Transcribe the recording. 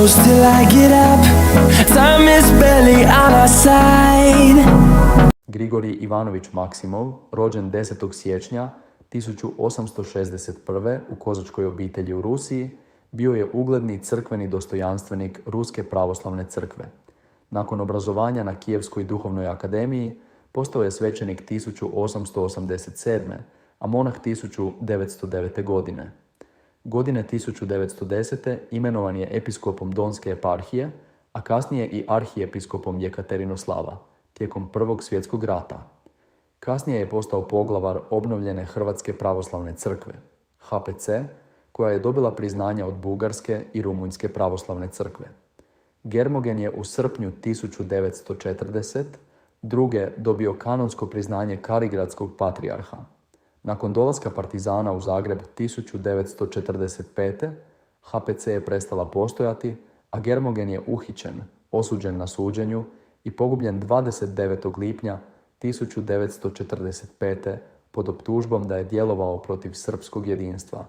close till I get up. Time is barely on our side. Grigorij Ivanović Maksimov, rođen 10. siječnja 1861. u kozačkoj obitelji u Rusiji, bio je ugledni crkveni dostojanstvenik Ruske pravoslavne crkve. Nakon obrazovanja na Kijevskoj duhovnoj akademiji, postao je svećenik 1887. a monah 1909. godine. Godine 1910. imenovan je episkopom Donske eparhije, a kasnije i arhiepiskopom Jekaterinoslava, tijekom Prvog svjetskog rata. Kasnije je postao poglavar obnovljene Hrvatske pravoslavne crkve, HPC, koja je dobila priznanja od Bugarske i Rumunjske pravoslavne crkve. Germogen je u srpnju 1942. dobio kanonsko priznanje Karigradskog patrijarha. Nakon dolaska partizana u Zagreb 1945. HPC je prestala postojati, a Germogen je uhićen, osuđen na suđenju i pogubljen 29. lipnja 1945. pod optužbom da je djelovao protiv srpskog jedinstva.